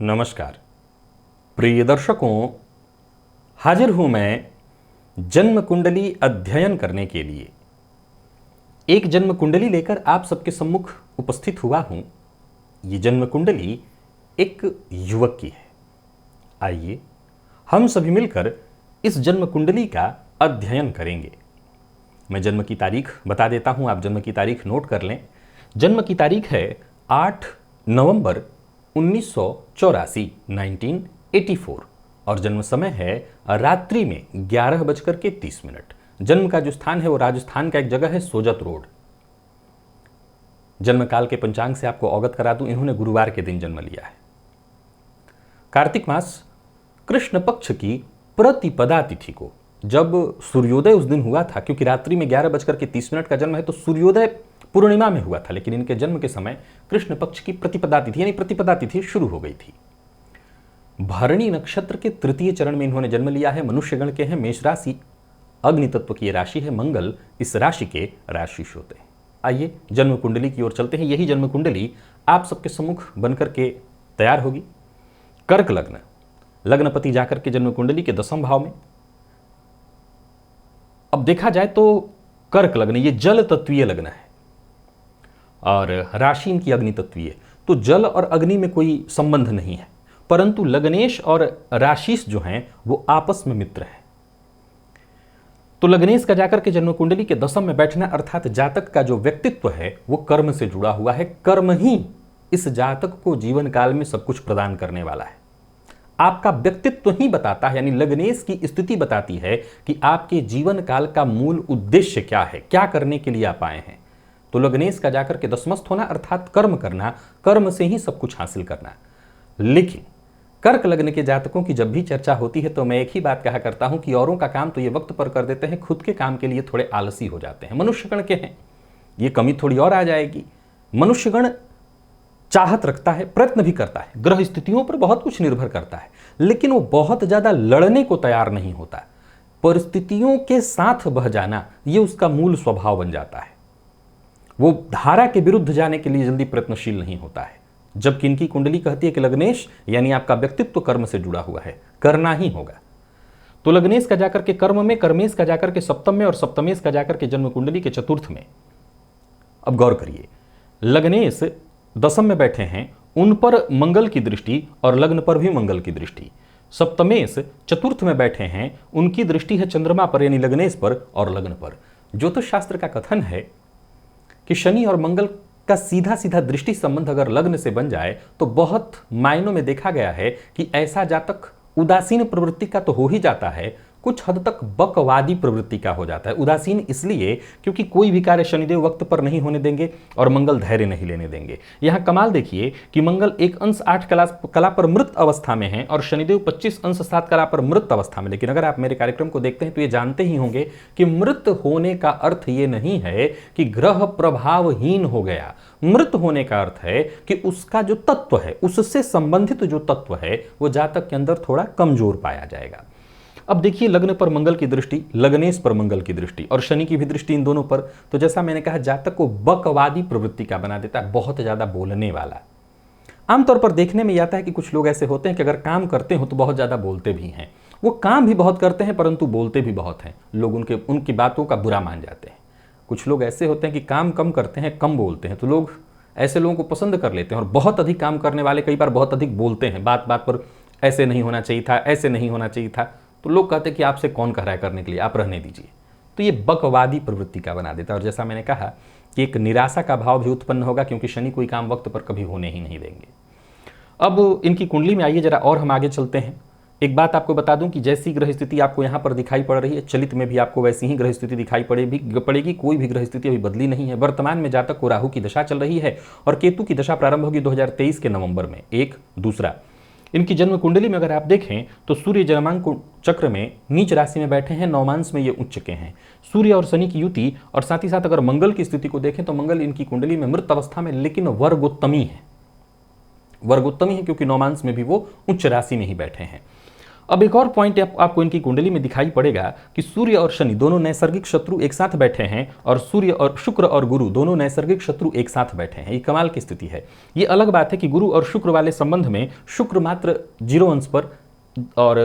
नमस्कार प्रिय दर्शकों, हाजिर हूं मैं जन्म कुंडली अध्ययन करने के लिए। एक जन्म कुंडली लेकर आप सबके सम्मुख उपस्थित हुआ हूं। ये जन्म कुंडली एक युवक की है। आइए हम सभी मिलकर इस जन्म कुंडली का अध्ययन करेंगे। मैं जन्म की तारीख बता देता हूं, आप जन्म की तारीख नोट कर लें। जन्म की तारीख है 8 नवंबर 1984 1984 और जन्म समय है रात्रि में 11:30। जन्म का जो स्थान है वो राजस्थान का एक जगह है, सोजत रोड। जन्म काल के पंचांग से आपको अवगत करा दूं, इन्होंने गुरुवार के दिन जन्म लिया है। कार्तिक मास कृष्ण पक्ष की प्रतिपदा तिथि को, जब सूर्योदय उस दिन हुआ था, क्योंकि रात्रि में 11:30 का जन्म है तो सूर्योदय पूर्णिमा में हुआ था, लेकिन इनके जन्म के समय कृष्ण पक्ष की प्रतिपदा तिथि यानी प्रतिपदा तिथि शुरू हो गई थी। भरणी नक्षत्र के तृतीय चरण में इन्होंने जन्म लिया है। मनुष्यगण के हैं, मेष राशि, अग्नि तत्व की राशि है, मंगल इस राशि के राशिश होते हैं। आइए जन्म कुंडली की ओर चलते हैं। यही जन्म कुंडली आप सबके सम्मुख बनकर के तैयार होगी। कर्क लग्न, लग्नपति जाकर के जन्म कुंडली के 10वें भाव में। अब देखा जाए तो कर्क लग्न ये जल तत्वीय लग्न है और राशि इनकी अग्नि तत्वीय, तो जल और अग्नि में कोई संबंध नहीं है, परंतु लग्नेश और राशिश जो हैं वो आपस में मित्र हैं। तो लग्नेश का जाकर के जन्म कुंडली के 10वें में बैठना अर्थात जातक का जो व्यक्तित्व है वो कर्म से जुड़ा हुआ है। कर्म ही इस जातक को जीवन काल में सब कुछ प्रदान करने वाला है। आपका व्यक्तित्व ही बताता है, यानी लग्नेश की स्थिति बताती है कि आपके जीवन काल का मूल उद्देश्य क्या है, क्या करने के लिए आप आए हैं। तो लग्नेश का जाकर के दशमस्थ होना अर्थात कर्म करना, कर्म से ही सब कुछ हासिल करना। लेकिन कर्क लग्न के जातकों की जब भी चर्चा होती है तो मैं एक ही बात कहा करता हूं कि औरों का काम तो ये वक्त पर कर देते हैं, खुद के काम के लिए थोड़े आलसी हो जाते हैं। मनुष्यगण के हैं, ये कमी थोड़ी और आ जाएगी। मनुष्यगण चाहत रखता है, प्रयत्न भी करता है, ग्रह स्थितियों पर बहुत कुछ निर्भर करता है, लेकिन वो बहुत ज्यादा लड़ने को तैयार नहीं होता। परिस्थितियों के साथ बह जाना ये उसका मूल स्वभाव बन जाता है। वो धारा के विरुद्ध जाने के लिए जल्दी प्रयत्नशील नहीं होता है। जबकि इनकी कुंडली कहती है कि लग्नेश यानी आपका व्यक्तित्व कर्म से जुड़ा हुआ है, करना ही होगा। तो लग्नेश का जाकर के कर्म में, कर्मेश का जाकर के सप्तम में और सप्तमेश का जाकर के जन्म कुंडली के चतुर्थ में। अब गौर करिए, लग्नेश 10वें में बैठे हैं, उन पर मंगल की दृष्टि और लग्न पर भी मंगल की दृष्टि। सप्तमेश चतुर्थ में बैठे हैं, उनकी दृष्टि है चंद्रमा पर यानी लग्नेश पर और लग्न पर। ज्योतिष शास्त्र का कथन है कि शनि और मंगल का सीधा सीधा दृष्टि संबंध अगर लग्न से बन जाए तो बहुत मायनों में देखा गया है कि ऐसा जातक उदासीन प्रवृत्ति का तो हो ही जाता है, कुछ हद तक बकवादी प्रवृत्ति का हो जाता है। उदासीन इसलिए क्योंकि कोई भी कार्य शनिदेव वक्त पर नहीं होने देंगे और मंगल धैर्य नहीं लेने देंगे। यहां कमाल देखिए कि मंगल 1 अंश 8 कला पर मृत अवस्था में है और शनिदेव 25 अंश 7 कला पर मृत अवस्था में। लेकिन अगर आप मेरे कार्यक्रम को देखते हैं तो ये जानते ही होंगे कि मृत होने का अर्थ ये नहीं है कि ग्रह प्रभावहीन हो गया। मृत होने का अर्थ है कि उसका जो तत्व है, उससे संबंधित जो तत्व है वो जातक के अंदर थोड़ा कमजोर पाया जाएगा। अब देखिए, लग्न पर मंगल की दृष्टि, लग्नेश पर मंगल की दृष्टि और शनि की भी दृष्टि इन दोनों पर, तो जैसा मैंने कहा जातक को बकवादी प्रवृत्ति का बना देता है, बहुत ज्यादा बोलने वाला। आमतौर पर देखने में आता है कि कुछ लोग ऐसे होते हैं कि अगर काम करते हो तो बहुत ज्यादा बोलते भी हैं। वो काम भी बहुत करते हैं परंतु बोलते भी बहुत हैं। लोग उनकी बातों का बुरा मान जाते हैं। कुछ लोग ऐसे होते हैं कि काम कम करते हैं, कम बोलते हैं, तो लोग ऐसे लोगों को पसंद कर लेते हैं। और बहुत अधिक काम करने वाले कई बार बहुत अधिक बोलते हैं, बात बात पर ऐसे नहीं होना चाहिए था, ऐसे नहीं होना चाहिए था, तो लोग कहते हैं कि आपसे कौन कह रहा है करने के लिए, आप रहने दीजिए। तो ये बकवादी प्रवृत्ति का बना देता है। और जैसा मैंने कहा कि एक निराशा का भाव भी उत्पन्न होगा, क्योंकि शनि कोई काम वक्त पर कभी होने ही नहीं देंगे। अब इनकी कुंडली में आइए जरा और हम आगे चलते हैं। एक बात आपको बता दूं कि जैसी ग्रह स्थिति आपको यहाँ पर दिखाई पड़ रही है, चलित में भी आपको वैसी ही ग्रह स्थिति दिखाई पड़ेगी। कोई भी ग्रह स्थिति अभी बदली नहीं है। वर्तमान में जातक को राहु की दशा चल रही है और केतु की दशा प्रारंभ होगी 2023 के नवंबर में। एक दूसरा, इनकी जन्म कुंडली में अगर आप देखें तो सूर्य जन्मांक चक्र में नीच राशि में बैठे हैं, नवमांश में ये उच्च के हैं। सूर्य और शनि की युति और साथ ही साथ अगर मंगल की स्थिति को देखें तो मंगल इनकी कुंडली में मृत अवस्था में, लेकिन वर्गोत्तमी है। वर्गोत्तमी है क्योंकि नवमांश में भी वो उच्च राशि में ही बैठे हैं। अब एक और पॉइंट आपको इनकी कुंडली में दिखाई पड़ेगा कि सूर्य और शनि दोनों नैसर्गिक शत्रु एक साथ बैठे हैं, और सूर्य और शुक्र और गुरु दोनों नैसर्गिक शत्रु एक साथ बैठे हैं। ये कमाल की स्थिति है। ये अलग बात है कि गुरु और शुक्र वाले संबंध में शुक्र मात्र 0 अंश पर और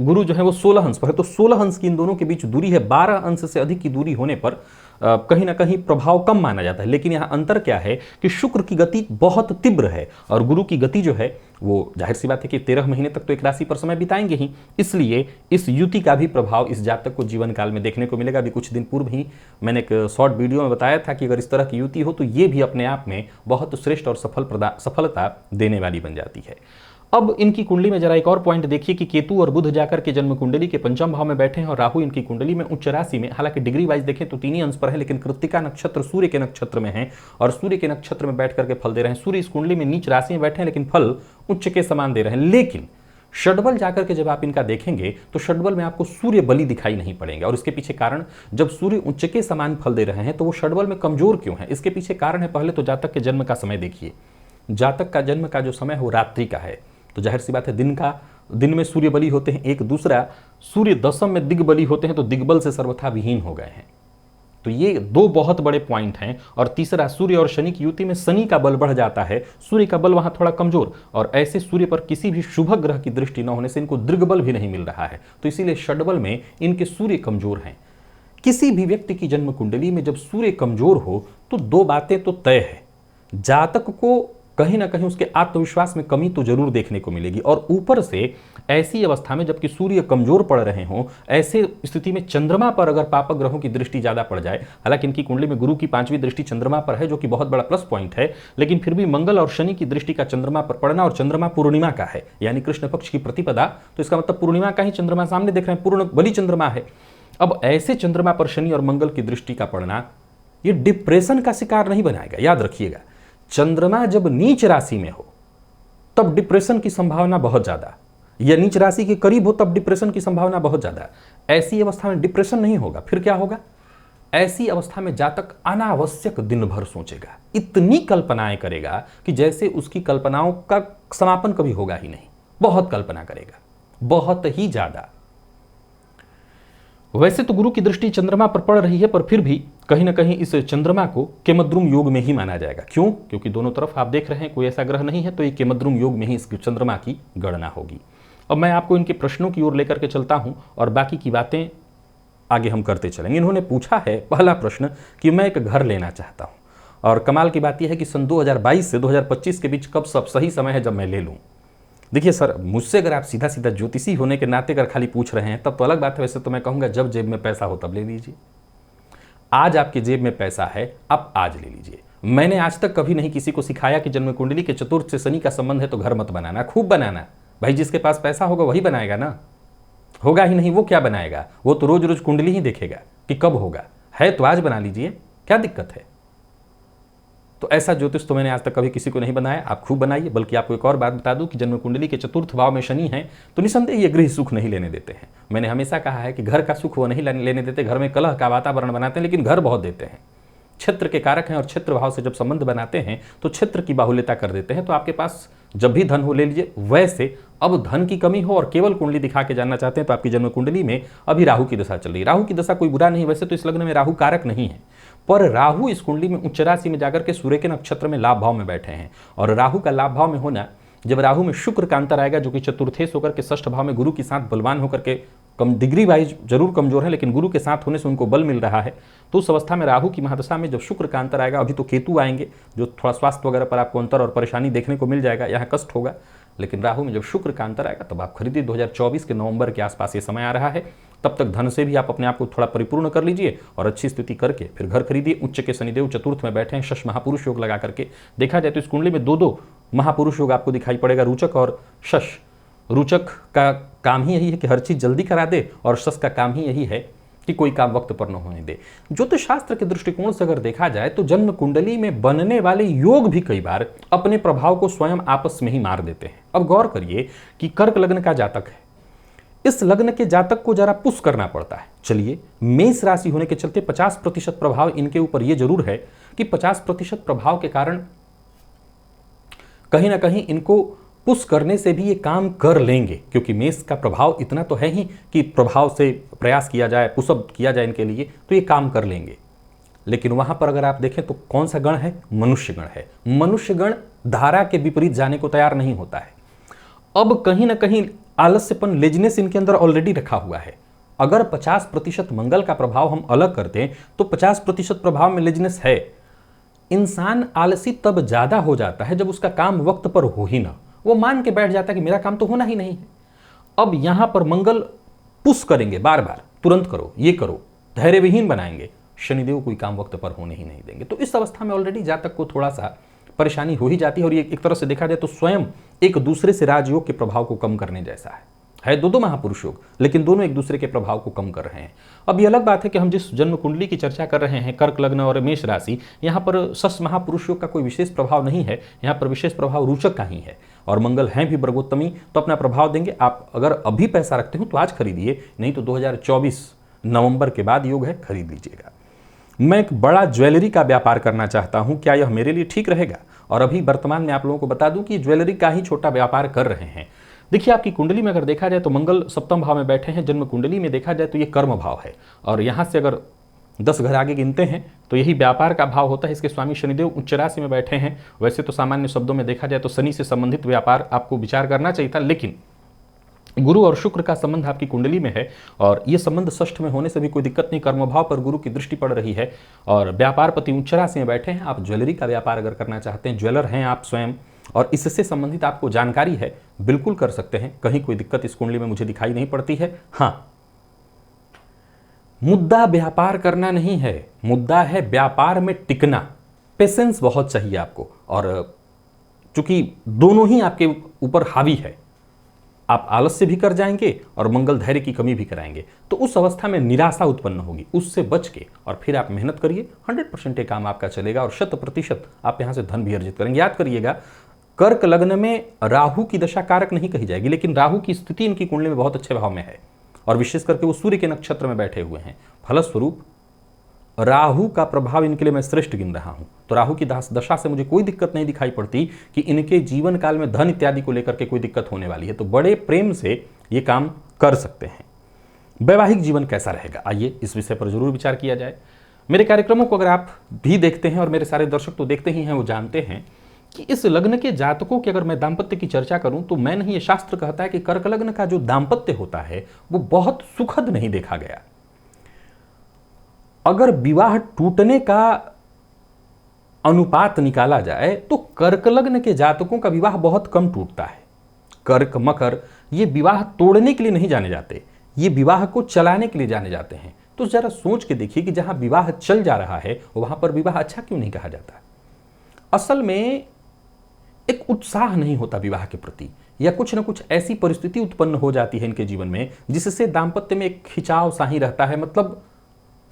गुरु जो है वो 16 अंश पर है, तो 16 अंश की इन दोनों के बीच दूरी है। 12 अंश से अधिक की दूरी होने पर कहीं ना कहीं प्रभाव कम माना जाता है। लेकिन यहाँ अंतर क्या है कि शुक्र की गति बहुत तीव्र है और गुरु की गति जो है वो जाहिर सी बात है कि 13 महीने तक तो एक राशि पर समय बिताएंगे ही, इसलिए इस युति का भी प्रभाव इस जातक को जीवन काल में देखने को मिलेगा। अभी कुछ दिन पूर्व ही मैंने एक शॉर्ट वीडियो में बताया था कि अगर इस तरह की युति हो तो ये भी अपने आप में बहुत श्रेष्ठ और सफलता देने वाली बन जाती है। अब इनकी कुंडली में जरा एक और पॉइंट देखिए कि केतु और बुध जाकर के जन्म कुंडली के पंचम भाव में बैठे हैं और राहु इनकी कुंडली में उच्च राशि में, हालांकि डिग्री वाइज देखें तो 3 ही अंश पर है, लेकिन कृत्तिका नक्षत्र सूर्य के नक्षत्र में है और सूर्य के नक्षत्र में बैठ करके फल दे रहे हैं। सूर्य इस कुंडली में नीच राशि में बैठे हैं लेकिन फल उच्च के समान दे रहे हैं। लेकिन षडबल जाकर के जब आप इनका देखेंगे तो षडबल में आपको सूर्य बली दिखाई नहीं पड़ेंगे, और इसके पीछे कारण, जब सूर्य उच्च के समान फल दे रहे हैं तो वो षडबल में कमजोर क्यों है, इसके पीछे कारण है। पहले तो जातक के जन्म का समय देखिए, जातक का जन्म का जो समय है वो रात्रि का है, तो जाहिर सी बात है दिन में सूर्य बली होते हैं। एक दूसरा, सूर्य दशम में दिग्बली होते हैं, तो दिग्बल से सर्वथा विहीन हो गए हैं। तो ये 2 बहुत बड़े पॉइंट हैं। और तीसरा, सूर्य और शनि की युति में शनि का बल बढ़ जाता है, सूर्य का बल वहां थोड़ा कमजोर, और ऐसे सूर्य पर किसी भी शुभ ग्रह की दृष्टि न होने से इनको दृग्बल भी नहीं मिल रहा है, तो इसीलिए षडबल में इनके सूर्य कमजोर हैं। किसी भी व्यक्ति की जन्म कुंडली में जब सूर्य कमजोर हो तो 2 बातें तो तय है, जातक को कहीं ना कहीं उसके आत्मविश्वास में कमी तो जरूर देखने को मिलेगी, और ऊपर से ऐसी अवस्था में जबकि सूर्य कमजोर पड़ रहे हों, ऐसे स्थिति में चंद्रमा पर अगर पाप ग्रहों की दृष्टि ज्यादा पड़ जाए, हालांकि इनकी कुंडली में गुरु की 5वीं दृष्टि चंद्रमा पर है जो कि बहुत बड़ा प्लस पॉइंट है, लेकिन फिर भी मंगल और शनि की दृष्टि का चंद्रमा पर पड़ना, और चंद्रमा पूर्णिमा का है यानी कृष्ण पक्ष की प्रतिपदा, तो इसका मतलब पूर्णिमा का ही चंद्रमा सामने देख रहे हैं, पूर्ण बलि चंद्रमा है। अब ऐसे चंद्रमा पर शनि और मंगल की दृष्टि का पड़ना ये डिप्रेशन का शिकार नहीं बनाएगा, याद रखिएगा। चंद्रमा जब नीच राशि में हो तब डिप्रेशन की संभावना बहुत ज्यादा, या नीच राशि के करीब हो तब डिप्रेशन की संभावना बहुत ज्यादा। ऐसी अवस्था में डिप्रेशन नहीं होगा, फिर क्या होगा, ऐसी अवस्था में जातक अनावश्यक दिन भर सोचेगा, इतनी कल्पनाएं करेगा कि जैसे उसकी कल्पनाओं का समापन कभी होगा ही नहीं, बहुत कल्पना करेगा, बहुत ही ज्यादा। वैसे तो गुरु की दृष्टि चंद्रमा पर पड़ रही है, पर फिर भी कहीं ना कहीं इस चंद्रमा को केमद्रुम योग में ही माना जाएगा। क्यों? क्योंकि दोनों तरफ आप देख रहे हैं कोई ऐसा ग्रह नहीं है, तो ये केमद्रुम योग में ही इस चंद्रमा की गणना होगी। अब मैं आपको इनके प्रश्नों की ओर लेकर के चलता हूं और बाकी की बातें आगे हम करते चलेंगे। इन्होंने पूछा है पहला प्रश्न कि मैं एक घर लेना चाहता हूं, और कमाल की बात यह है कि सन 2022 से 2025 के बीच कब सब सही समय है जब मैं ले लूं। देखिए सर, मुझसे अगर आप सीधा सीधा ज्योतिषी होने के नाते अगर खाली पूछ रहे हैं तब तो अलग बात है, वैसे तो मैं कहूंगा जब जेब में पैसा हो तब ले लीजिए। आज आपकी जेब में पैसा है, आप आज ले लीजिए। मैंने आज तक कभी नहीं किसी को सिखाया कि जन्म कुंडली के चतुर्थ से शनि का संबंध है तो घर मत बनाना, खूब बनाना। भाई जिसके पास पैसा होगा वही बनाएगा ना, होगा ही नहीं वो क्या बनाएगा, वो तो रोज रोज कुंडली ही देखेगा कि कब होगा, है तो आज बना लीजिए, क्या दिक्कत है। तो ऐसा ज्योतिष तो मैंने आज तक कभी किसी को नहीं बनाया, आप खूब बनाइए। बल्कि आपको एक और बात बता दूं कि जन्म कुंडली के चतुर्थ भाव में शनि है तो निसंदेह ये गृह सुख नहीं लेने देते हैं। मैंने हमेशा कहा है कि घर का सुख वो नहीं लेने देते, घर में कलह का वातावरण बनाते हैं, लेकिन घर बहुत देते हैं। क्षेत्र के कारक हैं और क्षेत्र भाव से जब संबंध बनाते हैं तो क्षेत्र की बाहुल्यता कर देते हैं। तो आपके पास जब भी धन हो ले लीजिए। वैसे अब धन की कमी हो और केवल कुंडली दिखा के जानना चाहते हैं तो आपकी जन्म कुंडली में अभी राहु की दशा चल रही है। राहु की दशा कोई बुरा नहीं, वैसे तो इस लग्न में राहु कारक नहीं है, पर राहु इस कुंडली में उच्च राशि में जाकर के सूर्य के नक्षत्र में लाभ भाव में बैठे हैं। और राहु का लाभ भाव में होना, जब राहु में शुक्र का अंतर आएगा जो कि चतुर्थेश होकर के षष्ठ भाव में गुरु के साथ बलवान होकर के, कम डिग्री वाइज जरूर कमजोर है लेकिन गुरु के साथ होने से उनको बल मिल रहा है, तो उस अवस्था में राहु की महादशा में जब शुक्र का अंतर आएगा, अभी तो केतु आएंगे जो थोड़ा स्वास्थ्य वगैरह पर आपको अंतर और परेशानी देखने को मिल जाएगा, यहाँ कष्ट होगा, लेकिन राहु में जब शुक्र का अंतर आएगा तब आप खरीदिए। 2024 के नवंबर के आसपास ये समय आ रहा है, तब तक धन से भी आप अपने आप को थोड़ा परिपूर्ण कर लीजिए और अच्छी स्थिति करके फिर घर खरीदिए। उच्च के शनिदेव चतुर्थ में बैठे हैं, शश महापुरुष योग लगा करके देखा जाए तो इस कुंडली में 2 महापुरुष योग आपको दिखाई पड़ेगा, रुचक और शश। रुचक का काम ही यही है कि हर चीज जल्दी करा दे और शश का काम ही यही है कि कोई काम वक्त पर न होने दे। ज्योतिष शास्त्र के दृष्टिकोण से अगर देखा जाए तो जन्म कुंडली में बनने वाले योग भी कई बार अपने प्रभाव को स्वयं आपस में ही मार देते हैं। अब गौर करिए कि कर्क लग्न का जातक है, इस लग्न के जातक को जरा पुश करना पड़ता है। चलिए, मेष राशि होने के चलते 50% प्रभाव इनके ऊपर यह जरूर है कि 50% प्रभाव के कारण कहीं ना कहीं इनको पुश करने से भी ये काम कर लेंगे, क्योंकि मेष का प्रभाव इतना तो है ही कि प्रभाव से प्रयास किया जाए, पुशअप किया जाए इनके लिए, तो ये काम कर लेंगे। लेकिन वहां पर अगर आप देखें तो कौन सा गण है? मनुष्य गण है। मनुष्य गण धारा के विपरीत जाने को तैयार नहीं होता है। अब कहीं ना कहीं आलस्यपन, लेजिनेस इनके अंदर ऑलरेडी रखा हुआ है। अगर 50% मंगल का प्रभाव हम अलग कर दें तो 50% प्रभाव में लेजिनेस है। इंसान आलसी तब ज्यादा हो जाता है जब उसका काम वक्त पर हो ही ना, वो मान के बैठ जाता है कि मेरा काम तो होना ही नहीं है। अब यहां पर मंगल पुश करेंगे बार बार, तुरंत करो, ये करो, धैर्य विहीन बनाएंगे, शनिदेव कोई काम वक्त पर होने ही नहीं देंगे। तो इस अवस्था में ऑलरेडी जातक को थोड़ा सा परेशानी हो ही जाती है। और ये एक तरह से देखा जाए तो स्वयं एक दूसरे से राजयोग के प्रभाव को कम करने जैसा है दो महापुरुष योग, लेकिन दोनों एक दूसरे के प्रभाव को कम कर रहे हैं। अब ये अलग बात है कि हम जिस जन्म कुंडली की चर्चा कर रहे हैं, कर्क लग्न और मेष राशि, यहाँ पर षष्ठ महापुरुष योग का कोई विशेष प्रभाव नहीं है। यहाँ पर विशेष प्रभाव रुचक का ही है, और मंगल हैं भी वर्गोत्तमी, तो अपना प्रभाव देंगे। आप अगर अभी पैसा रखते हो तो आज खरीदिए, नहीं तो 2024 नवंबर के बाद योग है, खरीद लीजिएगा। मैं एक बड़ा ज्वेलरी का व्यापार करना चाहता हूं, क्या यह मेरे लिए ठीक रहेगा? और अभी वर्तमान में आप लोगों को बता दूं कि ज्वेलरी का ही छोटा व्यापार कर रहे हैं। देखिए, आपकी कुंडली में अगर देखा जाए तो मंगल सप्तम भाव में बैठे हैं। जन्म कुंडली में देखा जाए तो ये कर्म भाव है, और यहां से अगर 10 घर आगे गिनते हैं तो यही व्यापार का भाव होता है। इसके स्वामी शनिदेव उच्च राशि में बैठे हैं। वैसे तो सामान्य शब्दों में देखा जाए तो शनि से संबंधित व्यापार आपको विचार करना चाहिए था, लेकिन गुरु और शुक्र का संबंध आपकी कुंडली में है, और यह संबंध षष्ठ में होने से भी कोई दिक्कत नहीं। कर्मभाव पर गुरु की दृष्टि पड़ रही है, और व्यापारपति उच्च राशि में बैठे हैं। आप ज्वेलरी का व्यापार अगर करना चाहते हैं, ज्वेलर हैं आप स्वयं, और इससे संबंधित आपको जानकारी है, बिल्कुल कर सकते हैं। कहीं कोई दिक्कत इस कुंडली में मुझे दिखाई नहीं पड़ती है। हाँ, मुद्दा व्यापार करना नहीं है, मुद्दा है व्यापार में टिकना। पेशेंस बहुत चाहिए आपको, और चूंकि दोनों ही आपके ऊपर हावी है, आप आलस्य भी कर जाएंगे और मंगल धैर्य की कमी भी कराएंगे, तो उस अवस्था में निराशा उत्पन्न होगी। उससे बच के और फिर आप मेहनत करिए, 100% ये काम आपका चलेगा, और 100% आप यहां से धन भी अर्जित करेंगे। याद करिएगा, कर्क लग्न में राहु की दशा कारक नहीं कही जाएगी, लेकिन राहु की स्थिति इनकी कुंडली में बहुत अच्छे भाव में है, और विशेष करके वो सूर्य के नक्षत्र में बैठे हुए हैं। फलस्वरूप राहु का प्रभाव इनके लिए मैं श्रेष्ठ गिन रहा हूं। तो राहु की दशा से मुझे कोई दिक्कत नहीं दिखाई पड़ती कि इनके जीवन काल में धन इत्यादि को लेकर के कोई दिक्कत होने वाली है। तो बड़े प्रेम से ये काम कर सकते हैं। वैवाहिक जीवन कैसा रहेगा, आइए इस विषय पर जरूर विचार किया जाए। मेरे कार्यक्रमों को अगर आप भी देखते हैं, और मेरे सारे दर्शक तो देखते ही हैं, वो जानते हैं कि इस लग्न के जातकों की अगर मैं दाम्पत्य की चर्चा करूं तो मैं नहीं, ये शास्त्र कहता है कि कर्क लग्न का जो दाम्पत्य होता है वो बहुत सुखद नहीं देखा गया। अगर विवाह टूटने का अनुपात निकाला जाए तो कर्क लग्न के जातकों का विवाह बहुत कम टूटता है। कर्क, मकर, ये विवाह तोड़ने के लिए नहीं जाने जाते, ये विवाह को चलाने के लिए जाने जाते हैं। तो जरा सोच के देखिए कि जहां विवाह चल जा रहा है वहां पर विवाह अच्छा क्यों नहीं कहा जाता? असल में एक उत्साह नहीं होता विवाह के प्रति, या कुछ ना कुछ ऐसी परिस्थिति उत्पन्न हो जाती है इनके जीवन में जिससे दाम्पत्य में एक खिंचाव सा ही रहता है। मतलब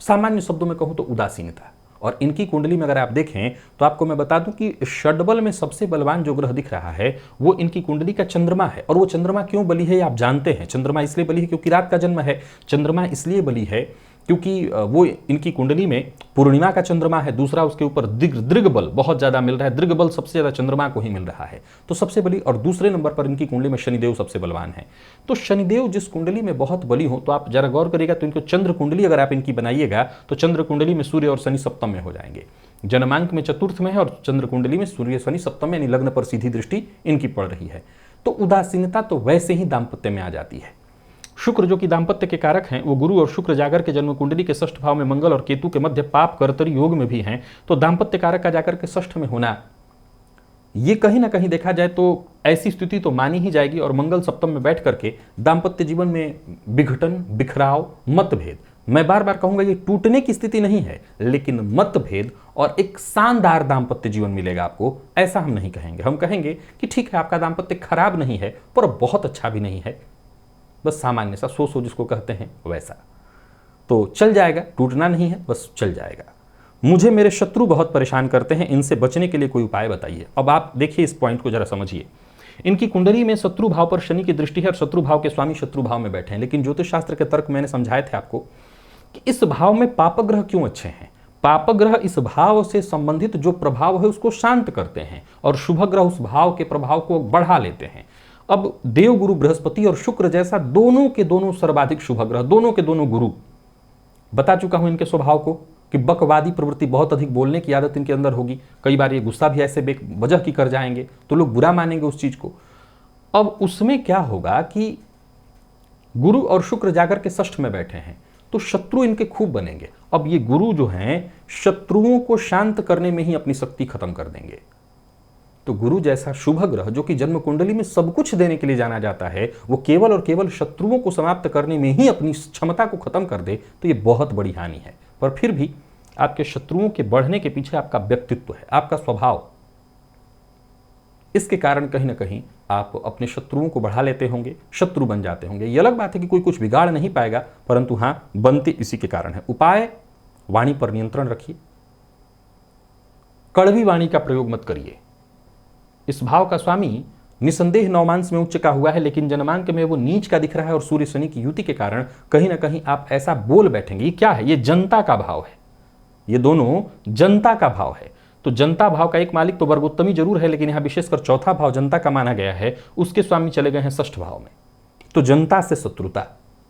सामान्य शब्दों में कहूं तो उदासीनता। और इनकी कुंडली में अगर आप देखें तो आपको मैं बता दूं कि षड्बल में सबसे बलवान जो ग्रह दिख रहा है वो इनकी कुंडली का चंद्रमा है। और वो चंद्रमा क्यों बली है आप जानते हैं। चंद्रमा इसलिए बली है क्योंकि रात का जन्म है। चंद्रमा इसलिए बली है क्योंकि वो इनकी कुंडली में पूर्णिमा का चंद्रमा है। दूसरा, उसके ऊपर दृग्बल बहुत ज्यादा मिल रहा है। दृग्बल सबसे ज्यादा चंद्रमा को ही मिल रहा है, तो सबसे बली। और दूसरे नंबर पर इनकी कुंडली में शनिदेव सबसे बलवान है। तो शनिदेव जिस कुंडली में बहुत बली हो, तो आप जरा गौर करिएगा तो इनको चंद्र कुंडली अगर आप इनकी बनाइएगा तो चंद्र कुंडली में सूर्य और शनि सप्तम में हो जाएंगे। जन्मांक में चतुर्थ में है और चंद्र कुंडली में सूर्य शनि सप्तम में, यानी लग्न पर सीधी दृष्टि इनकी पड़ रही है। तो उदासीनता तो वैसे ही दाम्पत्य में आ जाती है। शुक्र जो कि दाम्पत्य के कारक हैं, वो गुरु और शुक्र जाकर के जन्म कुंडली के षष्ठ भाव में मंगल और केतु के मध्य पाप कर्तरी योग में भी हैं। तो दाम्पत्य कारक का जाकर के षष्ठ में होना, ये कहीं ना कहीं देखा जाए तो ऐसी स्थिति तो मानी ही जाएगी। और मंगल सप्तम में बैठ करके दाम्पत्य जीवन में विघटन, बिखराव, मतभेद, मैं बार बार कहूंगा ये टूटने की स्थिति नहीं है, लेकिन मतभेद और एक शानदार दाम्पत्य जीवन मिलेगा आपको, ऐसा हम नहीं कहेंगे। हम कहेंगे कि ठीक है, आपका दाम्पत्य खराब नहीं है पर बहुत अच्छा भी नहीं है, बस सामान्य सा सो जिसको कहते हैं वैसा। तो चल जाएगा, टूटना नहीं है, बस चल जाएगा। मुझे मेरे शत्रु बहुत परेशान करते हैं, इनसे बचने के लिए कोई उपाय बताइए। अब आप देखिए इस पॉइंट को जरा समझिए। इनकी कुंडली में शत्रु भाव पर शनि की दृष्टि है और शत्रु भाव के स्वामी शत्रु भाव में बैठे हैं। लेकिन ज्योतिष शास्त्र के तर्क मैंने समझाए थे आपको कि इस भाव में पापग्रह क्यों अच्छे हैं। पाप ग्रह इस भाव से संबंधित जो प्रभाव है उसको शांत करते हैं और शुभ ग्रह उस भाव के प्रभाव को बढ़ा लेते हैं। अब देवगुरु बृहस्पति और शुक्र जैसा दोनों के दोनों सर्वाधिक शुभ ग्रह, दोनों के दोनों गुरु, बता चुका हूं इनके स्वभाव को कि बकवादी प्रवृत्ति, बहुत अधिक बोलने की आदत इनके अंदर होगी। कई बार ये गुस्सा भी ऐसे बेवजह की कर जाएंगे तो लोग बुरा मानेंगे उस चीज को। अब उसमें क्या होगा कि गुरु और शुक्र जाकर के षष्ठ में बैठे हैं तो शत्रु इनके खूब बनेंगे। अब ये गुरु जो हैं शत्रुओं को शांत करने में ही अपनी शक्ति खत्म कर देंगे। तो गुरु जैसा शुभ ग्रह जो कि जन्म कुंडली में सब कुछ देने के लिए जाना जाता है, वो केवल और केवल शत्रुओं को समाप्त करने में ही अपनी क्षमता को खत्म कर दे तो ये बहुत बड़ी हानि है। पर फिर भी आपके शत्रुओं के बढ़ने के पीछे आपका व्यक्तित्व है, आपका स्वभाव। इसके कारण कहीं ना कहीं आप अपने शत्रुओं को बढ़ा लेते होंगे, शत्रु बन जाते होंगे। ये अलग बात है कि कोई कुछ बिगाड़ नहीं पाएगा, परंतु हां बनते इसी के कारण है। उपाय, वाणी पर नियंत्रण रखिए, कड़वी वाणी का प्रयोग मत करिए। इस भाव का स्वामी निसंदेह नवमांश में उच्च का हुआ है, लेकिन जन्मांक में वो नीच का दिख रहा है और सूर्य शनि की युति के कारण कहीं ना कहीं आप ऐसा बोल बैठेंगे। ये क्या है? ये जनता का भाव है, ये दोनों जनता का भाव है। तो जनता भाव का एक मालिक तो वर्गोत्तमी जरूर है, लेकिन यहां विशेषकर चौथा भाव जनता का माना गया है, उसके स्वामी चले गए हैं षष्ठ भाव में। तो जनता से शत्रुता,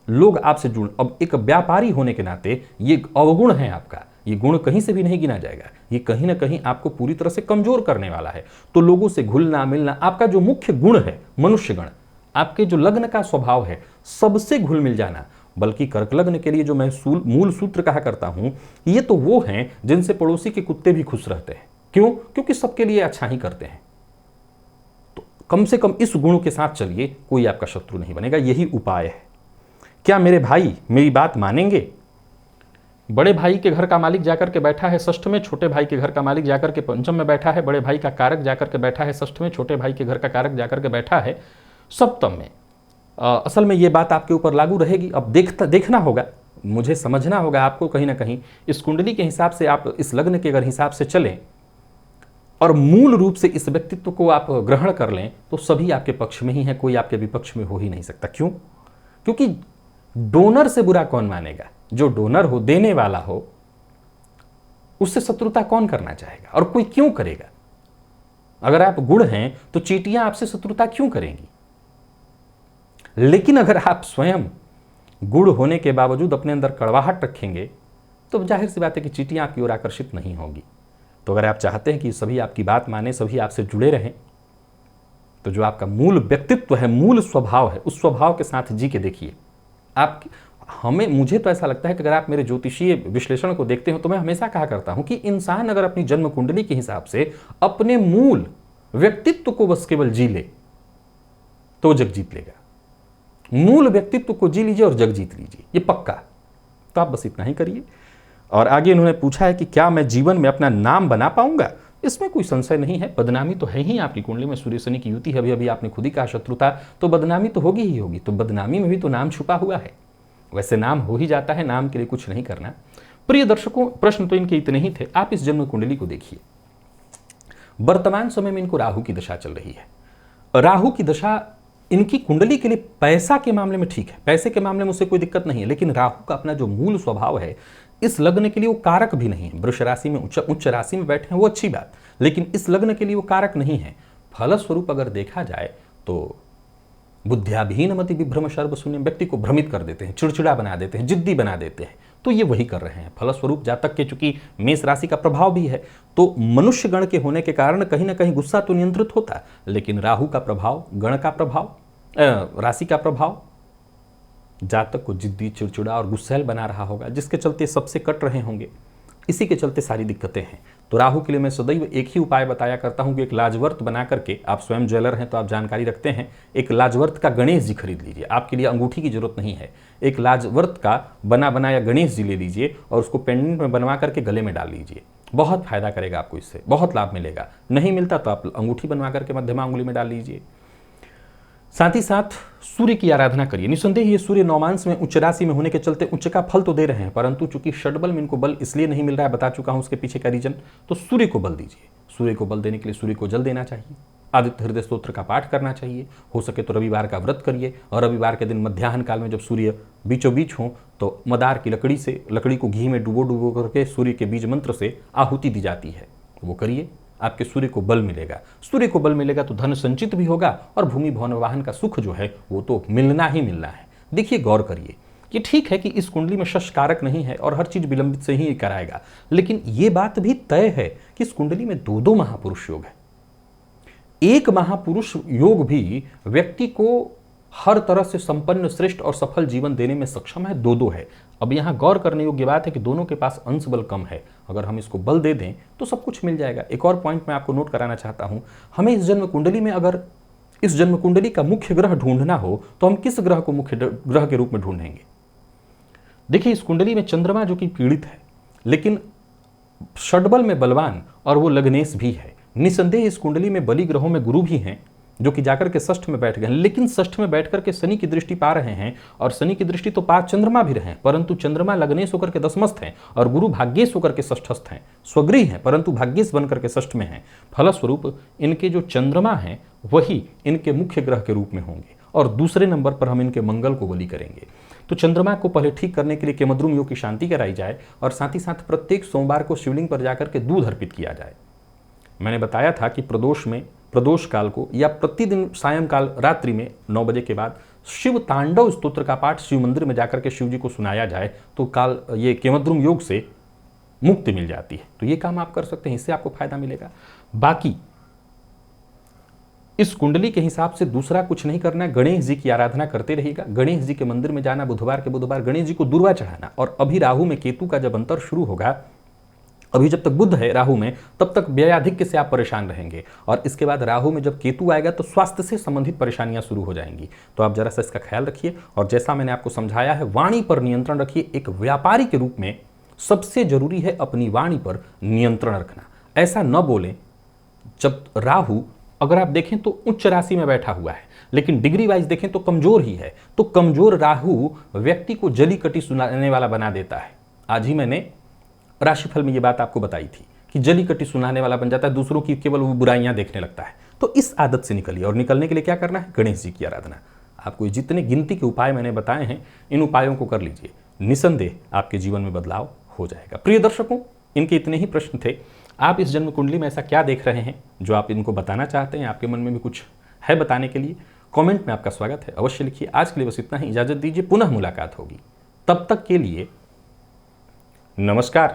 लोग आपसे जुड़, अब एक व्यापारी होने के नाते ये अवगुण है आपका, ये गुण कहीं से भी नहीं गिना जाएगा। ये कहीं ना कहीं आपको पूरी तरह से कमजोर करने वाला है। तो लोगों से घुलना मिलना, आपका जो मुख्य गुण है मनुष्य गण, आपके जो लग्न का स्वभाव है सबसे घुल मिल जाना। बल्कि कर्क लग्न के लिए जो मैं मूल सूत्र कहा करता हूं, ये तो वो हैं जिनसे पड़ोसी के कुत्ते भी खुश रहते हैं। क्यों? क्योंकि सबके लिए अच्छा ही करते हैं। तो कम से कम इस गुण के साथ चलिए, कोई आपका शत्रु नहीं बनेगा। यही उपाय है। क्या मेरे भाई मेरी बात मानेंगे? बड़े भाई के घर का मालिक जाकर के बैठा है षष्ठ में, छोटे भाई के घर का मालिक जाकर के पंचम में बैठा है, बड़े भाई का कारक जाकर के बैठा है षष्ठ में, छोटे भाई के घर का कारक जाकर के बैठा है सप्तम में। असल में ये बात आपके ऊपर लागू रहेगी। अब देखना होगा, मुझे समझना होगा आपको कहीं ना कहीं इस कुंडली के हिसाब से, आप इस लग्न के अगर हिसाब से चलें और मूल रूप से इस व्यक्तित्व को आप ग्रहण कर लें तो सभी आपके पक्ष में ही है, कोई आपके विपक्ष में हो ही नहीं सकता। क्यों? क्योंकि डोनर से बुरा कौन मानेगा? जो डोनर हो, देने वाला हो, उससे शत्रुता कौन करना चाहेगा? और कोई क्यों करेगा? अगर आप गुड़ हैं तो चींटियां आपसे शत्रुता क्यों करेंगी? लेकिन अगर आप स्वयं गुड़ होने के बावजूद अपने अंदर कड़वाहट रखेंगे तो जाहिर सी बात है कि चींटियां आपकी ओर आकर्षित नहीं होगी। तो अगर आप चाहते हैं कि सभी आपकी बात माने, सभी आपसे जुड़े रहें, तो जो आपका मूल व्यक्तित्व है, मूल स्वभाव है, उस स्वभाव के साथ जी के देखिए। मुझे तो ऐसा लगता है कि अगर आप मेरे ज्योतिषीय विश्लेषण को देखते हो तो मैं हमेशा कहा करता हूं कि इंसान अगर अपनी जन्म कुंडली के हिसाब से अपने मूल व्यक्तित्व को बस केवल जी ले तो जग जीत लेगा। मूल व्यक्तित्व को जी लीजिए और जग जीत लीजिए, ये पक्का। तो आप बस इतना ही करिए। और आगे इन्होंने पूछा है कि क्या मैं जीवन में अपना नाम बना पाऊंगा? इसमें कोई संशय नहीं है। बदनामी तो है ही, आपकी कुंडली में सूर्य शनि की युति है, अभी आपने खुद ही कहा शत्रुता, तो बदनामी तो होगी ही होगी। तो बदनामी में भी तो नाम छुपा हुआ है। वैसे नाम हो ही जाता है, नाम के लिए कुछ नहीं करना। प्रिय दर्शकों, प्रश्न तो इनके इतने ही थे। आप इस जन्म कुंडली को देखिए। वर्तमान समय में इनको राहु की दशा चल रही है। राहु की दशा इनकी कुंडली के लिए पैसा के मामले में ठीक है, पैसे के मामले में उससे कोई दिक्कत नहीं है, लेकिन राहु का अपना जो मूल स्वभाव है इस लग्न के लिए वो कारक भी नहीं है। वृष राशि में उच्च राशि में बैठे हैं वो अच्छी बात, लेकिन इस लग्न के लिए वो कारक नहीं है। फलस्वरूप अगर देखा जाए तो बुद्ध्याभीन मति विभ्रम सर्वशून्य, व्यक्ति को भ्रमित कर देते हैं, चिड़चिड़ा बना देते हैं, जिद्दी बना देते हैं। तो ये वही कर रहे हैं। फलस्वरूप जातक के चूंकि मेष राशि का प्रभाव भी है तो मनुष्य गण के होने के कारण कहीं ना कहीं गुस्सा तो नियंत्रित होता है, लेकिन राहु का प्रभाव, गण का प्रभाव, राशि का प्रभाव जातक को जिद्दी, चिड़चिड़ा और गुस्सैल बना रहा होगा, जिसके चलते सबसे कट रहे होंगे। इसी के चलते सारी दिक्कतें हैं। तो राहु के लिए मैं सदैव एक ही उपाय बताया करता हूं कि एक लाजवर्त बना करके, आप स्वयं ज्वेलर हैं तो आप जानकारी रखते हैं, एक लाजवर्त का गणेश जी खरीद लीजिए। आपके लिए अंगूठी की जरूरत नहीं है, एक लाजवर्त का बना बनाया गणेश जी ले लीजिए और उसको पेंडेंट में बनवा करके गले में डाल लीजिए। बहुत फायदा करेगा आपको, इससे बहुत लाभ मिलेगा। नहीं मिलता तो आप अंगूठी बनवा करके मध्यमा अंगुली में डाल लीजिए। साथ ही साथ सूर्य की आराधना करिए। निसंदेह ये सूर्य नौमांश में उच्च राशि में होने के चलते उच्च का फल तो दे रहे हैं, परंतु चूंकि षडबल में इनको बल इसलिए नहीं मिल रहा है, बता चुका हूं उसके पीछे का रीजन। तो सूर्य को बल दीजिए। सूर्य को बल देने के लिए सूर्य को जल देना चाहिए, आदित्य हृदय स्तोत्र का पाठ करना चाहिए, हो सके तो रविवार का व्रत करिए और रविवार के दिन मध्याह्न काल में जब सूर्य बीचों बीच हों तो मदार की लकड़ी से लकड़ी को घी में डुबो डुबो करके सूर्य के बीज मंत्र से आहुति दी जाती है। वो करिए, आपके सूर्य को बल मिलेगा। सूर्य को बल मिलेगा तो धन संचित भी होगा और भूमि भवन वाहन का सुख जो है वो तो मिलना ही मिलना है। देखिए, गौर करिए कि ठीक है कि इस कुंडली में शश कारक नहीं है और हर चीज विलंबित से ही कराएगा, लेकिन ये बात भी तय है कि इस कुंडली में दो दो महापुरुष योग है। एक महापुरुष योग भी व्यक्ति को हर तरह से संपन्न, श्रेष्ठ और सफल जीवन देने में सक्षम है, दो दो है। अब यहां गौर करने योग्य बात है कि दोनों के पास अंश बल कम है। अगर हम इसको बल दे दें तो सब कुछ मिल जाएगा। एक और पॉइंट मैं आपको नोट कराना चाहता हूं, हमें इस जन्म कुंडली में अगर इस जन्म कुंडली का मुख्य ग्रह ढूंढना हो तो हम किस ग्रह को मुख्य ग्रह के रूप में ढूंढेंगे? देखिए, इस कुंडली में चंद्रमा जो कि पीड़ित है लेकिन षडबल में बलवान और वो लग्नेश भी है। निसंदेह इस कुंडली में बली ग्रहों में गुरु भी हैं जो कि जाकर के षष्ठ में बैठ गए, लेकिन षष्ठ में बैठ करके शनि की दृष्टि पा रहे हैं और शनि की दृष्टि तो पा चंद्रमा भी रहे हैं, परंतु चंद्रमा लग्नेश होकर के दशमस्थ हैं और गुरु भाग्येश होकर के षष्ठस्थ हैं। स्वगृह हैं परंतु भाग्येश बन करके षष्ठ में हैं। फलस्वरूप इनके जो चंद्रमा हैं वही इनके मुख्य ग्रह के रूप में होंगे और दूसरे नंबर पर हम इनके मंगल को बलि करेंगे। तो चंद्रमा को पहले ठीक करने के लिए केमद्रुम योग की शांति कराई जाए और साथ ही साथ प्रत्येक सोमवार को शिवलिंग पर जाकर के दूध अर्पित किया जाए। मैंने बताया था कि प्रदोष काल को या प्रतिदिन सायंकाल रात्रि में 9 बजे के बाद शिव तांडव स्तोत्र का पाठ शिव मंदिर में जाकर के शिव जी को सुनाया जाए तो काल ये केमद्रुम योग से मुक्ति मिल जाती है। तो ये काम आप कर सकते हैं, इससे आपको फायदा मिलेगा। बाकी इस कुंडली के हिसाब से दूसरा कुछ नहीं करना है, गणेश जी की आराधना करते रहिएगा। गणेश जी के मंदिर में जाना, बुधवार के बुधवार गणेश जी को दूर्वा चढ़ाना। और अभी राहु में केतु का जब अंतर शुरू होगा, अभी जब तक बुध है राहु में तब तक व्ययाधिक्य से आप परेशान रहेंगे और इसके बाद राहु में जब केतु आएगा तो स्वास्थ्य से संबंधित परेशानियां शुरू हो जाएंगी। तो आप जरा सा इसका ख्याल रखिए और जैसा मैंने आपको समझाया है, वाणी पर नियंत्रण रखिए। एक व्यापारी के रूप में सबसे जरूरी है अपनी वाणी पर नियंत्रण रखना। ऐसा न बोलें जब राहु, अगर आप देखें तो उच्च राशि में बैठा हुआ है लेकिन डिग्री वाइज देखें तो कमजोर ही है। तो कमजोर राहु व्यक्ति को जली कटी सुनाने वाला बना देता है। आज ही मैंने राशिफल में ये बात आपको बताई थी कि जली कटी सुनाने वाला बन जाता है, दूसरों की केवल वो बुराइयां देखने लगता है। तो इस आदत से निकलिए और निकलने के लिए क्या करना है? गणेश जी की आराधना। आपको जितने गिनती के उपाय मैंने बताए हैं इन उपायों को कर लीजिए, निसंदेह आपके जीवन में बदलाव हो जाएगा। प्रिय दर्शकों, इनके इतने ही प्रश्न थे। आप इस जन्म कुंडली में ऐसा क्या देख रहे हैं जो आप इनको बताना चाहते हैं? आपके मन में भी कुछ है बताने के लिए? कमेंट में आपका स्वागत है, अवश्य लिखिए। आज के लिए बस इतना ही, इजाजत दीजिए, पुनः मुलाकात होगी। तब तक के लिए नमस्कार।